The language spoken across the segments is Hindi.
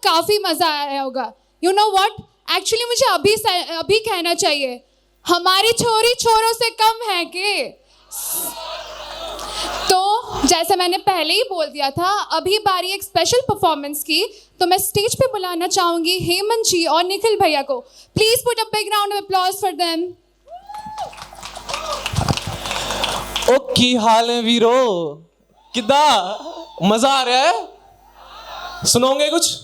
काफी मजा आया होगा। यू नो व्हाट, एक्चुअली मुझे अभी कहना चाहिए, हमारी छोरी छोरों से कम है के। तो जैसे मैंने पहले ही बोल दिया था, अभी बारी एक स्पेशल परफॉर्मेंस की, तो मैं स्टेज पे बुलाना चाहूंगी हेमंत जी और निखिल भैया को। Please put a big round of applause for them. ओ की हाल है वीरो, किदा मजा आ रहा है? सुनोगे कुछ?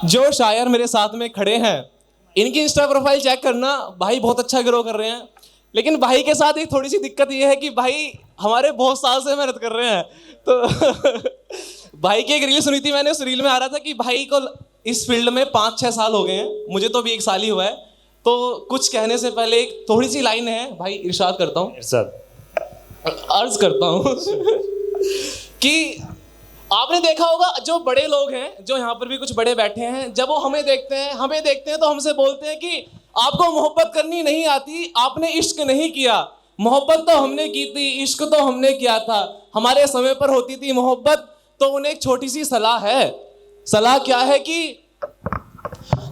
जो शायर मेरे साथ में खड़े हैं, इनकी इंस्टा प्रोफाइल चेक करना, भाई बहुत अच्छा ग्रो कर रहे हैं। लेकिन भाई के साथ एक थोड़ी सी दिक्कत ये है कि भाई हमारे बहुत साल से मेहनत कर रहे हैं। तो भाई की एक रील सुनी थी मैंने, उस रील में आ रहा था कि भाई को इस फील्ड में 5-6 साल हो गए हैं, मुझे तो अभी 1 साल ही हुआ है। तो कुछ कहने से पहले एक थोड़ी सी लाइन है भाई, इरशाद करता हूँ, अर्ज करता हूँ कि आपने देखा होगा जो बड़े लोग हैं, जो यहाँ पर भी कुछ बड़े बैठे हैं, जब वो हमें देखते हैं तो हमसे बोलते हैं कि आपको मोहब्बत करनी नहीं आती, आपने इश्क नहीं किया। मोहब्बत तो हमने की थी, इश्क तो हमने किया था, हमारे समय पर होती थी मोहब्बत। तो उन्हें एक छोटी सी सलाह है। सलाह क्या है कि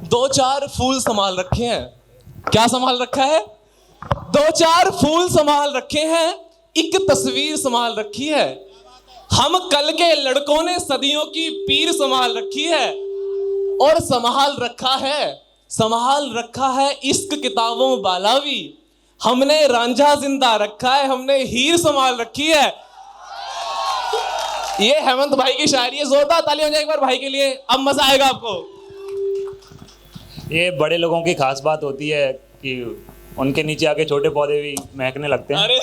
2-4 फूल संभाल रखे हैं। क्या संभाल रखा है? 2-4 फूल संभाल रखे हैं, एक तस्वीर संभाल रखी है। हम कल के लड़कों ने सदियों की पीर संभाल रखी है, और संभाल रखा है इश्क किताबों बालावी। हमने रांझा जिंदा रखा है, हमने हीर संभाल रखी है। ये हेमंत भाई की शायरी है। जोरदार ताली हो जाए एक बार भाई के लिए, अब मजा आएगा आपको। ये बड़े लोगों की खास बात होती है कि उनके नीचे आके छोटे पौधे भी महकने लगते हैं। अरे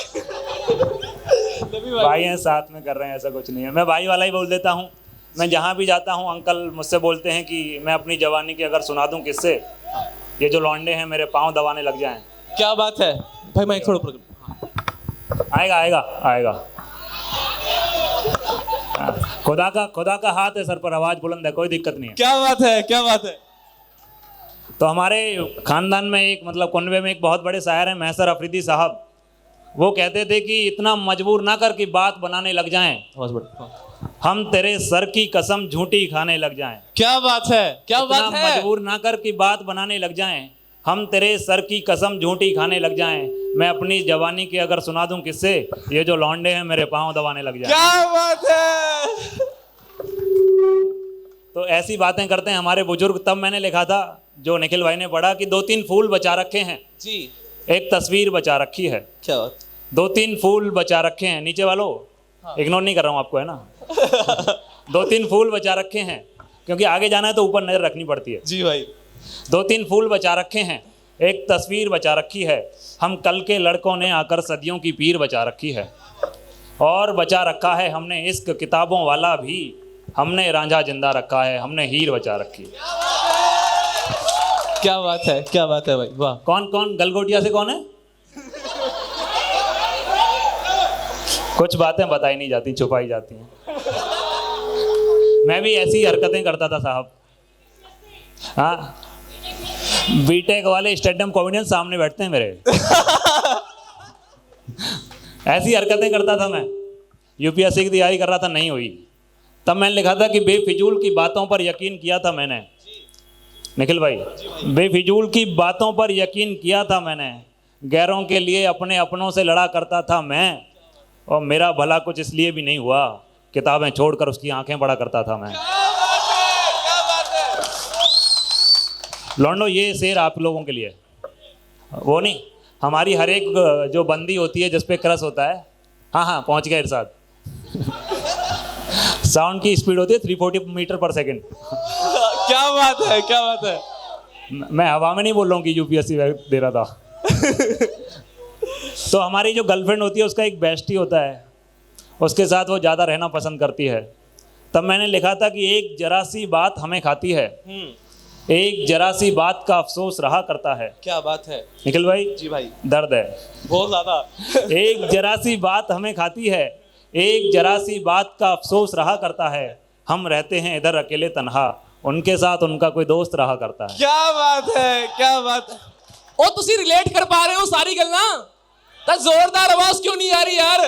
भाई हैं, साथ में कर रहे हैं, ऐसा कुछ नहीं है। मैं भाई वाला ही बोल देता हूँ। मैं जहाँ भी जाता हूँ, अंकल मुझसे बोलते हैं कि मैं अपनी जवानी की अगर सुना दूँ किससे, ये जो लौंडे हैं मेरे पाँव दबाने लग जाएं। क्या बात है भाई, मैं थोड़ा आएगा। खुदा का हाथ है सर पर, आवाज बुलंद है, कोई दिक्कत नहीं है। क्या बात है। तो हमारे खानदान में एक मतलब कुनबे में एक बहुत बड़े शायर हैं, महसर अफरीदी साहब। वो कहते थे कि इतना मजबूर ना कर कि बात बनाने लग जाएं, हम तेरे सर की कसम झूठी खाने लग जाएं। क्या बात है। मजबूर ना कर कि बात बनाने लग जाएं, हम तेरे सर की कसम झूठी खाने लग जाएं। मैं अपनी जवानी की अगर सुना दूं किससे, ये जो लौंडे हैं मेरे पाँव दबाने लग जाएं। क्या बात है। तो ऐसी बातें करते हैं हमारे बुजुर्ग। तब मैंने लिखा था, जो निखिल भाई ने पढ़ा, कि 2-3 फूल बचा रखे हैं जी, एक तस्वीर बचा रखी है। क्या बात। 2-3 फूल बचा रखे हैं, नीचे वालों इग्नोर नहीं कर रहा हूँ आपको, है ना। 2-3 फूल बचा रखे हैं, क्योंकि आगे जाना है तो ऊपर नजर रखनी पड़ती है। जी भाई। 2-3 फूल बचा रखे हैं, एक तस्वीर बचा रखी है, हम कल के लड़कों ने आकर सदियों की पीर बचा रखी है। और बचा रखा है हमने इश्क किताबों वाला भी, हमने रांझा जिंदा रखा है, हमने हीर बचा रखी है। क्या बात है भाई, वाह। कौन गलगोटिया से कौन है? कुछ बातें बताई नहीं जाती, छुपाई जाती हैं। मैं भी ऐसी हरकतें करता था साहब। हाँ, बीटेक वाले स्टैंड-अप कॉमेडियन सामने बैठते हैं मेरे। ऐसी हरकतें करता था मैं। यूपीएससी की तैयारी कर रहा था, नहीं हुई। तब मैंने लिखा था कि बेफिजूल की बातों पर यकीन किया था मैंने। निखिल भाई, बेफिजूल की बातों पर यकीन किया था मैंने, गैरों के लिए अपने अपनों से लड़ा करता था मैं, और मेरा भला कुछ इसलिए भी नहीं हुआ, किताबें छोड़कर उसकी आंखें पढ़ा करता था मैं। लौंडो, ये शेर आप लोगों के लिए, वो नहीं, हमारी हर एक जो बंदी होती है जिस पे क्रश होता है। हाँ, पहुंच गए इरशाद। साउंड की स्पीड होती है 340 मीटर पर सेकंड। क्या बात है। मैं हवा में नहीं बोल रहा हूँ कि यूपीएससी दे रहा था। तो हमारी जो गर्लफ्रेंड होती है उसका एक बेस्टी होता है, उसके साथ वो ज़्यादा रहना पसंद करती है। तब मैंने लिखा था कि एक जरा सी बात हमें खाती है, एक जरा सी बात का अफसोस रहा करता है। क्या बात है निखिल भाई। जी भाई। दर्द है बहुत ज्यादा। एक जरा सी बात हमें खाती है, एक जरा सी बात का अफसोस रहा करता है, हम रहते हैं इधर अकेले तन्हा, उनके साथ उनका कोई दोस्त रहा करता है। क्या बात है। ओ तुसी रिलेट कर पा रहे हो सारी गल्लां? ता जोरदार आवाज क्यों नहीं आ रही यार?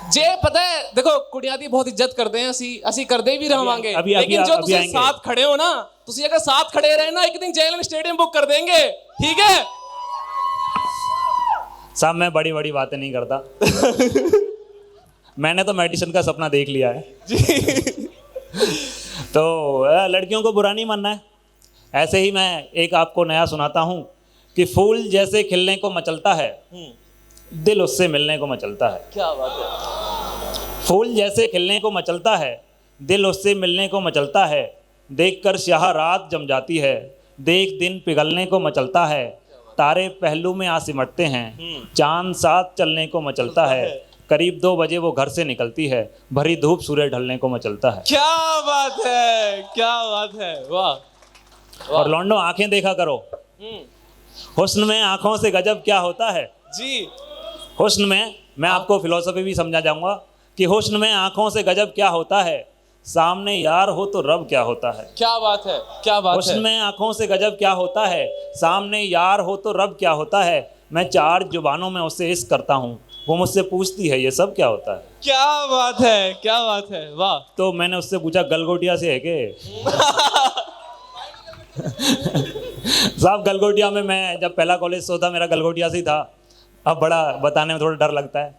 जे पता है देखो कुड़ियां दी बहुत इज्जत करते हैं ਅਸੀਂ ਕਰਦੇ भी रहांगे अभी लेकिन जो तुम आएंगे। साथ खड़े हो ना तुम अगर साथ खड़े रहे ना एक दिन जेल स्टेडियम बुक कर देंगे ठीक है साहब मैं बड़ी बड़ी बातें नहीं करता मैंने तो मेडिसिन का सपना देख लिया है तो लड़कियों को बुरा नहीं मानना है। ऐसे ही मैं एक आपको नया सुनाता हूँ कि फूल जैसे खिलने को मचलता है दिल उससे मिलने को मचलता है। क्या बात है। फूल जैसे खिलने को मचलता है दिल उससे मिलने को मचलता है, देखकर स्याह रात जम जाती है, देख दिन पिघलने को मचलता है, तारे पहलू में आ सिमटते हैं, चांद साथ चलने को मचलता है, करीब 2 बजे वो घर से निकलती है, भरी धूप सूरज ढलने को मचलता है। क्या बात है, क्या बात है, वाह। और लौंडो आंखें देखा करो, हुस्न में आंखों से गजब क्या होता है। जी हुस्न में मैं आपको फिलॉसफी भी समझा जाऊंगा कि हुस्न में आंखों से गजब क्या होता है, सामने यार हो तो रब क्या होता है। क्या बात है, क्या बात है। हुस्न में आंखों से गजब क्या होता है, सामने यार हो तो रब क्या होता है, मैं 4 जुबानों में उससे इश्क करता हूँ, वो मुझसे पूछती है ये सब क्या होता है। क्या बात है, क्या बात है, वाह। तो मैंने उससे पूछा गलगोटिया से है के साहब गलगोटिया में मैं जब पहला कॉलेज से होता मेरा गलगोटिया से ही था। अब बड़ा बताने में थोड़ा डर लगता है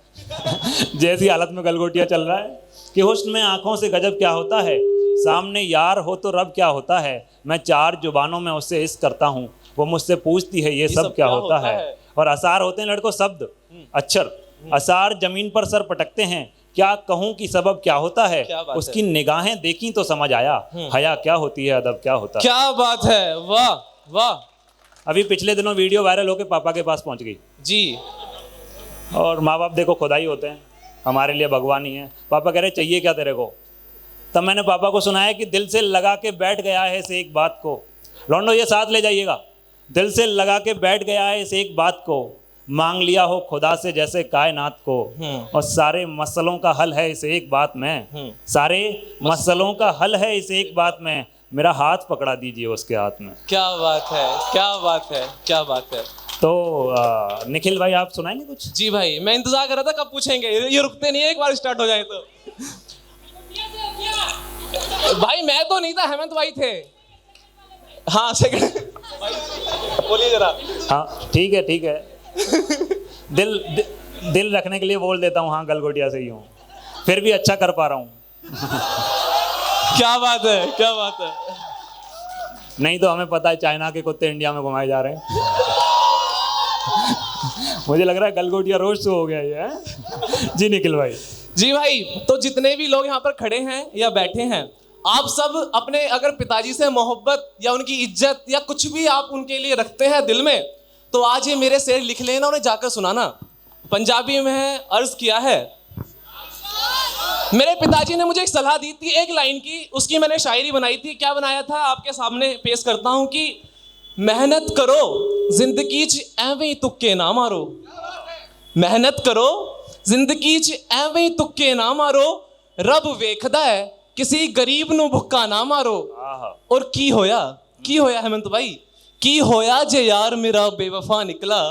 जैसी हालत में गलगोटिया चल रहा है कि हुस्न में आंखों से गजब क्या होता है, सामने यार हो तो रब क्या होता है, मैं 4 जुबानों में उससे इश्क करता हूँ, वो मुझसे पूछती है ये सब क्या होता है। और असार होते हैं लड़कों शब्द, अक्षर। असार जमीन पर सर पटकते हैं, क्या कहूँ कि सबब क्या होता है, उसकी निगाहें देखी तो समझ आया, हया क्या होती है, अदब क्या होता है। क्या बात है, वाह वाह। अभी पिछले दिनों वीडियो वायरल होकर पापा के पास पहुंच गई जी। और माँ बाप देखो खुदा ही होते हैं, हमारे लिए भगवान ही है। पापा कह रहे चाहिए क्या तेरे को, तब मैंने पापा को सुनाया कि दिल से लगा के बैठ गया है इस एक बात को, लौंडो ये साथ ले जाइएगा, दिल से लगा के बैठ गया है इस एक बात को, मांग लिया हो खुदा से जैसे कायनात को, और सारे मसलों का हल है इस एक बात में, सारे मसलों का हल है इस एक बात में, मेरा हाथ पकड़ा दीजिए उसके हाथ में। क्या बात है, क्या बात है, क्या बात है। तो निखिल भाई आप सुनाएंगे कुछ। जी भाई मैं इंतजार कर रहा था कब पूछेंगे, ये रुकते नहीं है, एक बार स्टार्ट हो जाए तो। भाई मैं तो नहीं था, हेमंत भाई थे। हाँ सेकंड बोलिए जरा। हाँ ठीक है ठीक है दिल रखने के लिए बोल देता हूँ, हाँ गलगोटिया से ही हूँ, फिर भी अच्छा कर पा रहा हूँ क्या बात है, क्या बात है। नहीं तो हमें पता है चाइना के कुत्ते इंडिया में घुमाए जा रहे हैं मुझे लग रहा है गलगोटिया रोज शो हो गया ये है जी निखिल भाई। जी भाई, तो जितने भी लोग यहाँ पर खड़े हैं या बैठे हैं, आप सब अपने अगर पिताजी से मोहब्बत या उनकी इज्जत या कुछ भी आप उनके लिए रखते हैं दिल में, तो आज ये मेरे शेर लिख लेना, उन्हें जाकर सुनाना। पंजाबी में है, अर्ज किया है। मेरे पिताजी ने मुझे एक सलाह दी थी, एक लाइन की, उसकी मैंने शायरी बनाई थी। क्या बनाया था आपके सामने पेश करता हूं कि मेहनत करो जिंदगी च एवें ही तुक्के ना मारो, मेहनत करो जिंदगी च एवें ही तुक्के ना मारो, रब वेखदा है किसी गरीब नू भुक्का ना मारो। और की होया हेमंत भाई, की होया जे यार मेरा बेवफा निकला,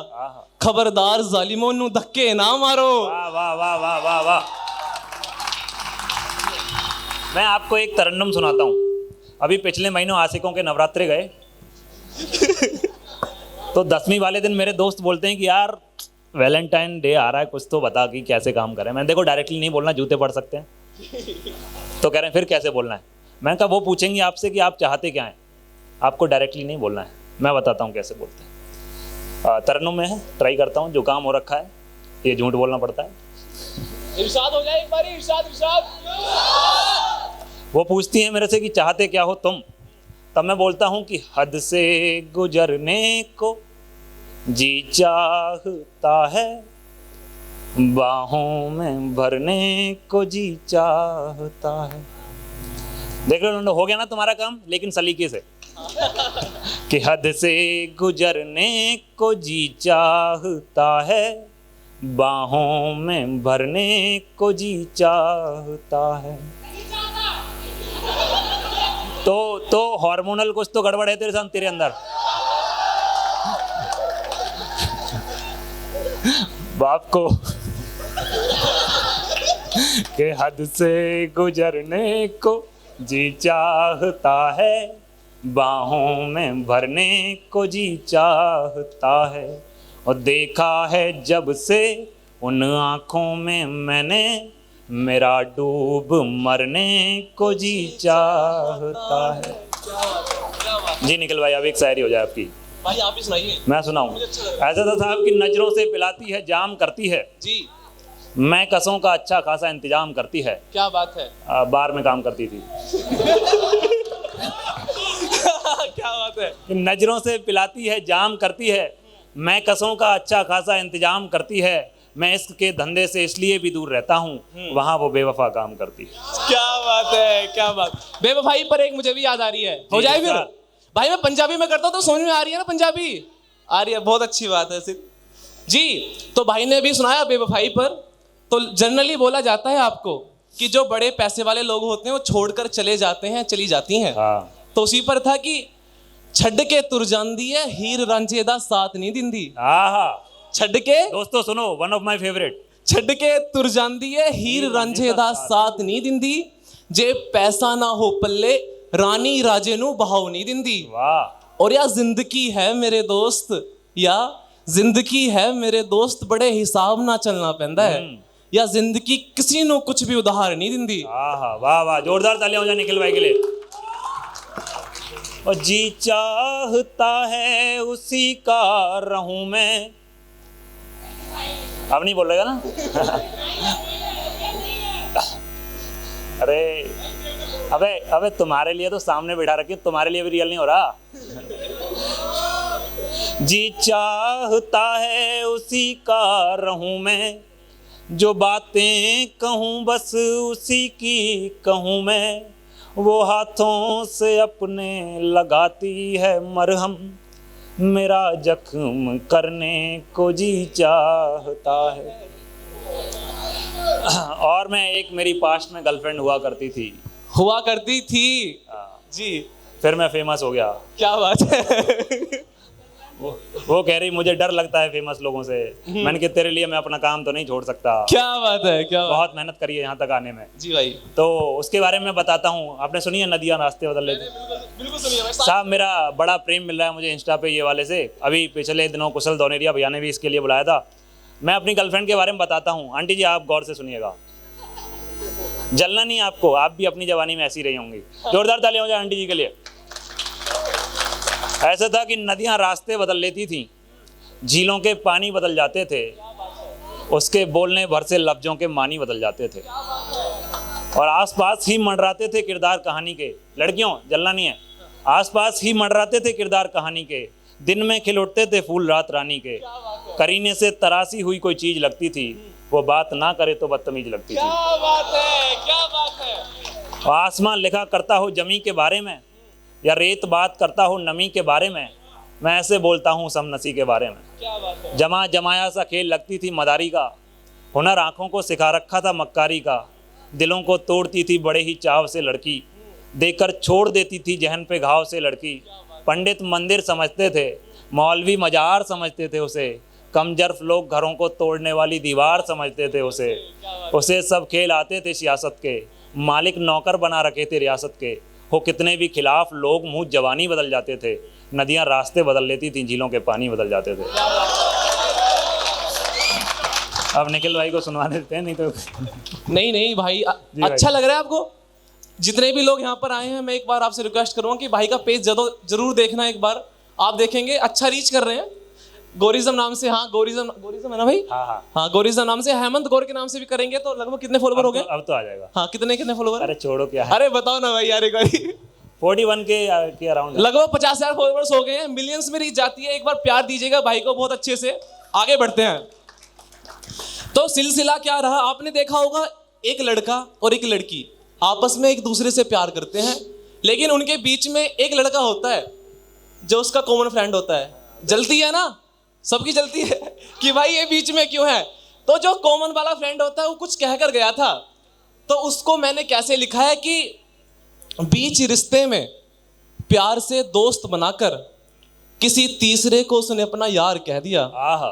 खबरदार जालिमों नू धक्के ना मारो। वाह वाह वाह वाह वाह वाह। मैं आपको एक तरन्नुम सुनाता हूँ। अभी पिछले महीनों आशिकों के नवरात्रे गए तो 10वीं वाले दिन मेरे दोस्त बोलते हैं कि यार वैलेंटाइन डे आ रहा है, कुछ तो बता कि कैसे काम करें। मैंने देखो डायरेक्टली नहीं बोलना, जूते पड़ सकते हैं। तो कह रहे हैं फिर कैसे बोलना है। मैंने कहा वो पूछेंगे आपसे कि आप चाहते क्या हैं, आपको डायरेक्टली नहीं बोलना है, मैं बताता हूँ कैसे बोलते हैं। तरन्नुम में है, ट्राई करता हूँ, जो काम हो रखा है ये झूठ बोलना पड़ता है। इरशाद हो जाए एक बारी, इरशाद इरशाद। वो पूछती है मेरे से कि चाहते क्या हो तुम, तब मैं बोलता हूँ कि हद से गुजरने को जी चाहता है, बाहों में भरने को जी चाहता है। देख लो हो गया ना तुम्हारा काम, लेकिन सलीके से कि हद से गुजरने को जी चाहता है, बाहों में भरने को जी चाहता है। तो हार्मोनल कुछ तो गड़बड़ है तेरे साथ, तेरे अंदर। के हद से गुजरने को जी चाहता है, बाहों में भरने को जी चाहता है। और देखा है जब से उन आँखों में मैंने, मेरा डूब मरने को जी चाहता है। जी निखिल भाई, अब एक शायरी हो जाए आपकी। भाई आप ही सुनाइए। मैं सुनाऊं। ऐसा था साहब कि नजरों से पिलाती है, जाम करती है, जी। मैं कसों का अच्छा खासा इंतजाम करती है। क्या बात है। बार में काम करती थी। क्या बात है। कि नजरों से पिलाती है, जाम करती है, मैं कसों का अच्छा खासा इंतजाम करती है, मैं इश्क के धंधे से इसलिए भी दूर रहता हूँ, वहाँ वो बेवफा काम करती है। क्या बात है, क्या बात। बेवफाई पर एक मुझे भी याद आ रही है, हो जाए फिर। भाई मैं पंजाबी में करता हूँ तो समझ में आ रही है ना, पंजाबी आ रही है, बहुत अच्छी बात है जी। तो भाई ने भी सुनाया बेवफाई पर। तो जनरली बोला जाता है आपको कि जो बड़े पैसे वाले लोग होते हैं वो छोड़कर चले जाते हैं, चली जाती हैं। हाँ। तो उसी पर था कि छड़ के तुर जांदी है, हीर रांझे दा साथ नहीं दिंदी। हाँ, छड़ के दोस्तों सुनो, वन ऑफ माय फेवरेट। छड़ के तुर जांदी है, हीर रांझे दा साथ नहीं दिंदी, जे पैसा ना हो पल्ले रानी राजे नू बहाव नहीं दिंदी। वाह। और या जिंदगी है मेरे दोस्त, या जिंदगी है मेरे दोस्त, बड़े हिसाब ना चलना पैंदा है, या जिंदगी किसी नु कुछ भी उधार नहीं दिंदी। हाँ, वाह वाह, जोरदार तालियां हो जाए निखिल भाई के लिए। और जी चाहता है उसी का रहूं मैं, अब नहीं बोलेगा ना। अरे अबे तुम्हारे लिए तो सामने बैठा रखी, तुम्हारे लिए भी रियल नहीं हो रहा। जी चाहता है उसी का रहूं मैं, जो बातें कहूं बस उसी की कहूं मैं, वो हाथों से अपने लगाती है मरहम, मेरा जख्म करने को जी चाहता है। और मैं एक मेरी पास्ट में गर्लफ्रेंड हुआ करती थी जी। फिर मैं फेमस हो गया। क्या बात है। वो कह रही मुझे डर लगता है फेमस लोगों से। मैंने कहा तेरे लिए मैं अपना काम तो नहीं छोड़ सकता। क्या बात है, क्या बात। बहुत मेहनत करी है यहाँ तक आने में। जी भाई। तो उसके बारे में बताता हूँ। आपने सुनी है नदियाँ रास्ते बदल लेती? बिल्कुल सुनिए भाई। साहब मेरा बड़ा प्रेम मिल रहा है मुझे इंस्टा पे ये वाले से। अभी पिछले दिनों कुशल दौनेरिया भैया ने भी इसके लिए बुलाया था। मैं अपनी गर्लफ्रेंड के बारे में बताता हूँ। आंटी जी आप गौर से सुनिएगा, जलना नहीं आपको, आप भी अपनी जवानी में ऐसी रही होंगी। जोरदार तालियां हो जाए आंटी जी के लिए। ऐसा था कि नदियां रास्ते बदल लेती थीं, झीलों के पानी बदल जाते थे, उसके बोलने भर से लफ्जों के मानी बदल जाते थे, और आसपास ही मंडराते थे किरदार कहानी के। लड़कियों जलना नहीं है। आसपास ही मंडराते थे किरदार कहानी के, दिन में खिल उठते थे फूल रात रानी के, करीने से तरासी हुई कोई चीज लगती थी, वो बात ना करे तो बदतमीज लगती थी। क्या बात है, क्या बात है। और आसमान लिखा करता हो जमी के बारे में, या रेत बात करता हो नमी के बारे में, मैं ऐसे बोलता हूँ समनसी के बारे में। क्या बात है। जमा जमाया सा खेल लगती थी मदारी का, हुनर आंखों को सिखा रखा था मक्कारी का, दिलों को तोड़ती थी बड़े ही चाव से लड़की, देकर छोड़ देती थी जहन पे घाव से लड़की। पंडित मंदिर समझते थे, मौलवी मजार समझते थे उसे, कमजर्फ लोग घरों को तोड़ने वाली दीवार समझते थे उसे सब खेल आते थे सियासत के, मालिक नौकर बना रखे थे रियासत के, हो कितने भी खिलाफ लोग मुँह जवानी बदल जाते थे, नदियाँ रास्ते बदल लेती थी, झीलों के पानी बदल जाते थे। अब निखिल भाई को सुनवा देते हैं, नहीं तो नहीं भाई अच्छा लग रहा है आपको? जितने भी लोग यहाँ पर आए हैं, मैं एक बार आपसे रिक्वेस्ट करूँगा कि भाई का पेज जरूर देखना एक बार। आप देखेंगे अच्छा रीच कर रहे हैं। गोरिज्म नाम से, हाँ गोरिज्म है ना भाई? हाँ गोरिज्म नाम से, हेमंत गौर के नाम से भी करेंगे तो लगभग कितने फॉलोवर हो गए? अब तो आ जाएगा। हाँ कितने फॉलोवर? अरे छोड़ो क्या है। अरे बताओ ना भाई यार एक बार। 41 के अराउंड लगभग 50,000 फॉलोवर्स हो गए हैं, मिलियंस में रीच जाती है। एक बार प्यार दीजिएगा भाई को बहुत अच्छे से। आगे बढ़ते हैं। तो सिलसिला क्या रहा, आपने देखा होगा एक लड़का और एक लड़की आपस में एक दूसरे से प्यार करते हैं, लेकिन उनके बीच में एक लड़का होता है जो उसका कॉमन फ्रेंड होता है। जलती है ना, सबकी जलती है कि भाई ये बीच में क्यों है। तो जो कॉमन वाला फ्रेंड होता है वो कुछ कहकर गया था, तो उसको मैंने कैसे लिखा है कि बीच रिश्ते में प्यार से दोस्त बनाकर किसी तीसरे को उसने अपना यार कह दिया। आहा।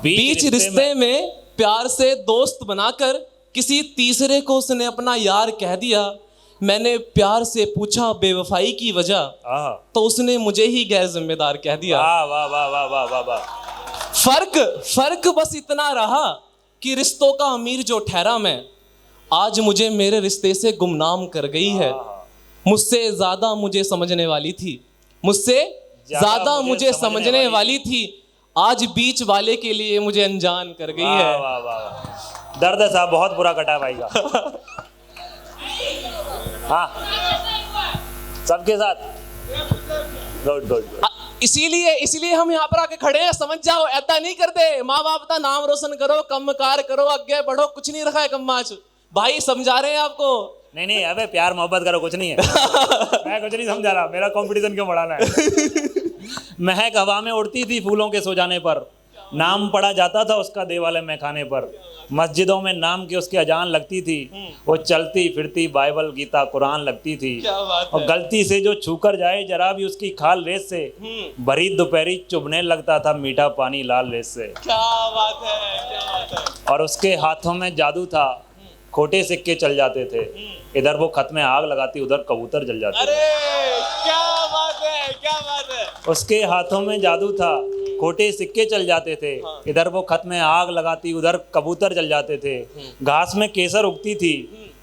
बीच रिश्ते में प्यार से दोस्त बनाकर किसी तीसरे को उसने अपना यार कह दिया। मैंने प्यार से पूछा बेवफाई की वजह, आहा, तो उसने मुझे ही गैर जिम्मेदार कह दिया। वाह वाह वाह वाह वाह वाह वाह। फर्क बस इतना रहा कि रिश्तों का अमीर जो ठहरा मैं, आज मुझे मेरे रिश्ते से गुमनाम कर गई है। मुझसे ज्यादा मुझे समझने वाली थी, मुझसे ज्यादा मुझे समझने वाली थी, आज बीच वाले के लिए मुझे अनजान कर गई है। वाह वाह वाह वाह। दर्द है साहब, बहुत बुरा कटा भाई का। हाँ, सबके साथ गुड गुड गुड। इसीलिए हम यहाँ पर आके खड़े हैं। समझ जाओ, ऐसा नहीं करते। माँ बाप का नाम रोशन करो, कम कार करो, आगे बढ़ो, कुछ नहीं रखा है कम्माच। भाई समझा रहे हैं आपको। नहीं अबे प्यार मोहब्बत करो, कुछ नहीं है। मैं कुछ नहीं समझा रहा, मेरा कंपटीशन क्यों बढ़ाना है। महक हवा में उड़ती थी फूलों के सो जाने पर, नाम पढ़ा जाता था उसका देवालय में खाने पर, मस्जिदों में नाम की उसकी अजान लगती थी, वो चलती फिरती बाइबल गीता कुरान लगती थी। क्या बात है। और गलती से जो छूकर जाए जरा भी उसकी खाल रेत से, भरी दोपहरी चुभने लगता था मीठा पानी लाल रेत से। क्या बात है, क्या बात है। और उसके हाथों में जादू था, खोटे सिक्के चल जाते थे, इधर वो खत में आग लगाती उधर कबूतर जल जाते। अरे क्या बात है, क्या बात है। उसके हाथों में जादू था, खोटे सिक्के चल जाते थे, इधर वो खत में आग लगाती उधर कबूतर जल जाते थे। घास में केसर उगती थी,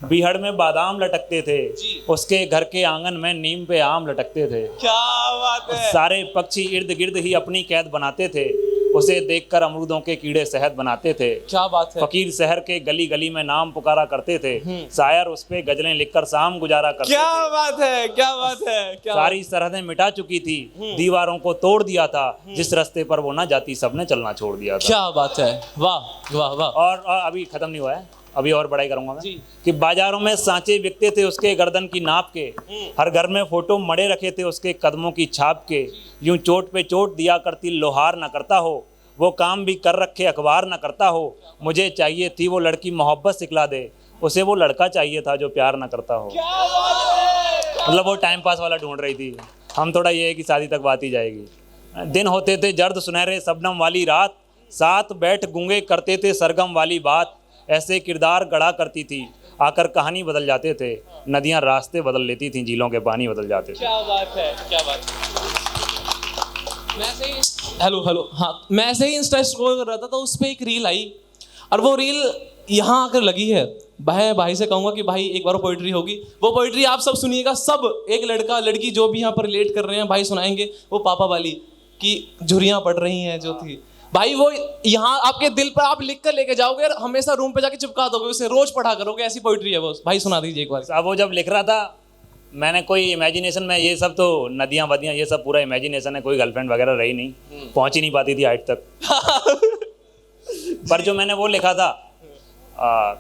बीहड़ में बादाम लटकते थे, उसके घर के आंगन में नीम पे आम लटकते थे। क्या बात है। सारे पक्षी इर्द गिर्द ही अपनी कैद बनाते थे, उसे देखकर अमरूदों के कीड़े शहद बनाते थे। क्या बात है। फकीर शहर के गली गली में नाम पुकारा करते थे, शायर उस पे गजलें लिखकर शाम गुजारा करते क्या थे। बात है, क्या बात है, क्या सारी सरहदें मिटा चुकी थी, दीवारों को तोड़ दिया था, जिस रास्ते पर वो ना जाती सबने चलना छोड़ दिया था। क्या बात है। वाह वाह वाह। और अभी खत्म नहीं हुआ है, अभी और बड़ाई करूंगा मैं कि बाजारों में सांचे बिकते थे उसके गर्दन की नाप के, हर घर में फोटो मड़े रखे थे उसके कदमों की छाप के। यूं चोट पे चोट दिया करती लोहार ना करता हो, वो काम भी कर रखे अखबार ना करता हो। मुझे चाहिए थी वो लड़की मोहब्बत सिखला दे, उसे वो लड़का चाहिए था जो प्यार ना करता हो। मतलब वो टाइम पास वाला ढूंढ रही थी, हम थोड़ा ये है कि शादी तक बात ही जाएगी। दिन होते थे जर्द सुनहरे शबनम वाली रात, साथ बैठ गूंगे करते थे सरगम वाली बात। ऐसे किरदार गढ़ा करती थी, आकर कहानी बदल जाते थे, नदियां रास्ते बदल लेती थीं, झीलों के पानी बदल जाते थे। क्या बात है, क्या बात है। हेलो हाँ, मैं ऐसे ही इंस्टा स्क्रॉल कर रहा था तो उस पर एक रील आई, और वो रील यहाँ आकर लगी है। भाई से कहूँगा कि भाई एक बार पोइट्री होगी, वो पोइट्री आप सब सुनिएगा। सब एक लड़का लड़की जो भी यहाँ पर रिलेट कर रहे हैं भाई सुनाएंगे। वो पापा वाली की झुर्रियाँ पड़ रही हैं जो थी भाई, वो यहाँ आपके दिल पर आप लिख कर लेके जाओगे और हमेशा रूम पे जाके चिपका दोगे, उसे रोज पढ़ा करोगे। ऐसी पोइट्री है वो। भाई सुना दीजिए एक बार। अब वो जब लिख रहा था, मैंने कोई इमेजिनेशन में, ये सब तो नदियाँ वदियाँ ये सब पूरा इमेजिनेशन है, कोई गर्लफ्रेंड वगैरह रही नहीं, पहुँच ही नहीं पाती थी हाइट तक। पर जो मैंने वो लिखा था,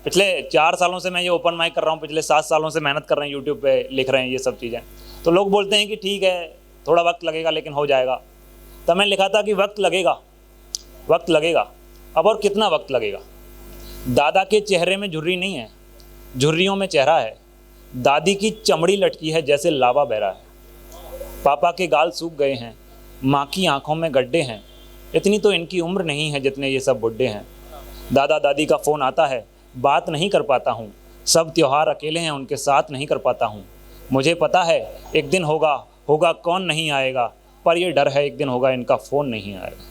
पिछले 4 सालों से मैं ये ओपन माइक कर रहा हूँ, पिछले 7 सालों से मेहनत कर रहे हैं, यूट्यूब पे लिख रहे हैं ये सब चीज़ें। तो लोग बोलते हैं कि ठीक है थोड़ा वक्त लगेगा लेकिन हो जाएगा। तब मैंने लिखा था कि वक्त लगेगा, वक्त लगेगा। अब और कितना वक्त लगेगा। दादा के चेहरे में झुर्री नहीं है, झुर्रियों में चेहरा है। दादी की चमड़ी लटकी है जैसे लावा बह रहा है। पापा के गाल सूख गए हैं, माँ की आंखों में गड्ढे हैं। इतनी तो इनकी उम्र नहीं है जितने ये सब बुड्ढे हैं। दादा दादी का फ़ोन आता है, बात नहीं कर पाता हूँ। सब त्योहार अकेले हैं, उनके साथ नहीं कर पाता हूँ। मुझे पता है एक दिन होगा, होगा कौन नहीं आएगा, पर ये डर है एक दिन होगा इनका फ़ोन नहीं आएगा।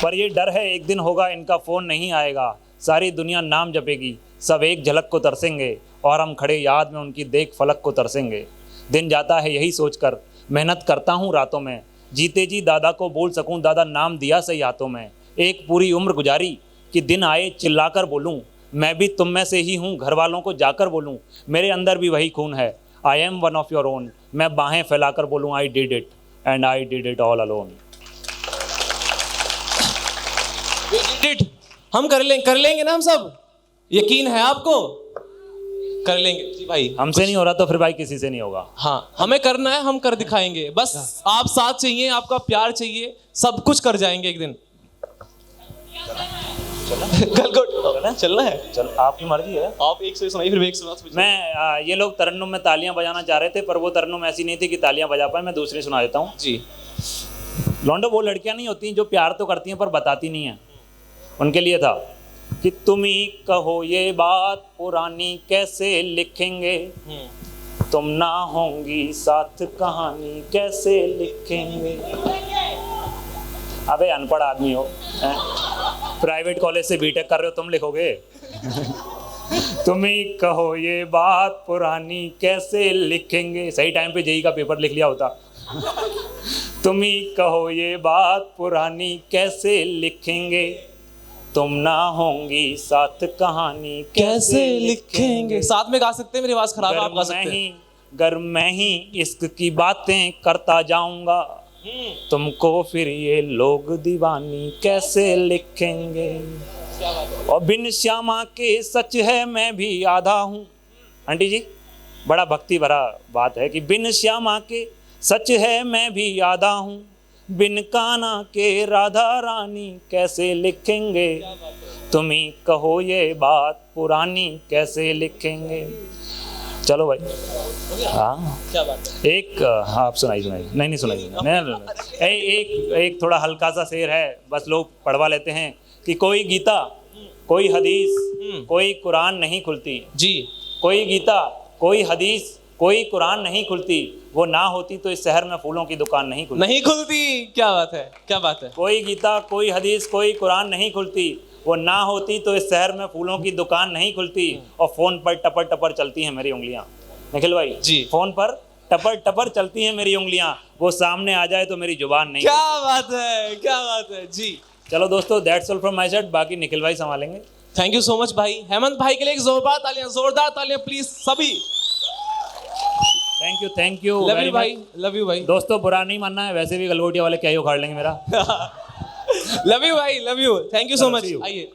पर ये डर है एक दिन होगा इनका फ़ोन नहीं आएगा। सारी दुनिया नाम जपेगी, सब एक झलक को तरसेंगे, और हम खड़े याद में उनकी देख फलक को तरसेंगे। दिन जाता है यही सोचकर, मेहनत करता हूँ रातों में, जीते जी दादा को बोल सकूँ दादा नाम दिया सही हाथों में। एक पूरी उम्र गुजारी कि दिन आए चिल्लाकर बोलूँ, मैं भी तुम में से ही हूँ, घर वालों को जाकर बोलूँ, मेरे अंदर भी वही खून है। I am one of your own, मैं बाहें फैलाकर बोलूँ I did it and I did it all alone. हम कर लेंगे ना, हम सब, यकीन है आपको? कर लेंगे जी भाई। हमसे नहीं हो रहा तो फिर भाई किसी से नहीं होगा। हाँ, हमें करना है, हम कर दिखाएंगे। बस आप साथ चाहिए, आपका प्यार चाहिए, सब कुछ कर जाएंगे एक दिन। कल को चलना है, चल आपकी मर्जी है। आप एक से सुनाइए फिर एक सुना। मैं ये लोग तरन्नुम में तालियां बजाना चाह रहे थे, पर वो तरन्नुम ऐसी नहीं थी कि तालियां बजा पाए। मैं दूसरी सुना देता हूँ जी। लौंडो, वो लड़कियां नहीं होती जो प्यार तो करती हैं पर बताती नहीं हैं। उनके लिए था कि तुम ही कहो ये बात पुरानी कैसे लिखेंगे, तुम ना होंगी साथ कहानी कैसे लिखेंगे। अबे अनपढ़ आदमी हो, प्राइवेट कॉलेज से बीटेक कर रहे हो, तुम लिखोगे। तुम ही कहो ये बात पुरानी कैसे लिखेंगे, सही टाइम पे जेई का पेपर लिख लिया होता। तुम ही कहो ये बात पुरानी कैसे लिखेंगे, तुम ना होंगी साथ कहानी कैसे लिखेंगे। साथ में गा सकते हैं, मेरी आवाज खराब है, आप गा सकते हैं। गर मैं ही इश्क की बातें करता जाऊंगा, तुमको फिर ये लोग दीवानी कैसे लिखेंगे। और बिन श्यामा के सच है मैं भी आधा हूँ। आंटी जी बड़ा भक्ति भरा बात है कि बिन श्यामा के सच है मैं भी आधा हूँ, बिन काना के राधा रानी कैसे लिखेंगे, तुम ही कहो ये बात पुरानी कैसे लिखेंगे। चलो भाई, हाँ क्या बात है। एक हाँ आप सुनाइए। नहीं सुनाइए, नहीं। एक थोड़ा हल्का सा शेर है, बस लोग पढ़वा लेते हैं कि कोई गीता कोई हदीस कोई कुरान नहीं खुलती जी। कोई गीता कोई हदीस कोई कुरान नहीं खुलती, वो ना होती तो इस शहर में फूलों की दुकान नहीं खुलती। नहीं खुलती, क्या बात है, क्या बात है। कोई गीता कोई हदीस कोई कुरान नहीं खुलती, वो ना होती तो इस शहर में फूलों की दुकान नहीं खुलती। और फोन पर टपर टपर चलती हैं मेरी उंगलियां। निखिल भाई जी, फोन पर टपर टपर चलती हैं मेरी उंगलियां, वो सामने आ जाए तो मेरी जुबान नहीं। क्या बात है, क्या बात है जी। चलो दोस्तों, that's all from my side, बाकी निखिल भाई संभालेंगे। थैंक यू सो मच भाई। हेमंत भाई के लिए एक जोरदार तालियां प्लीज सभी। थैंक यू लव यू भाई, लव यू भाई। दोस्तों बुरा नहीं मानना है, वैसे भी गलगोटिया वाले क्या ही उखाड़ लेंगे मेरा। लव यू भाई, love you, thank you so much. आइए।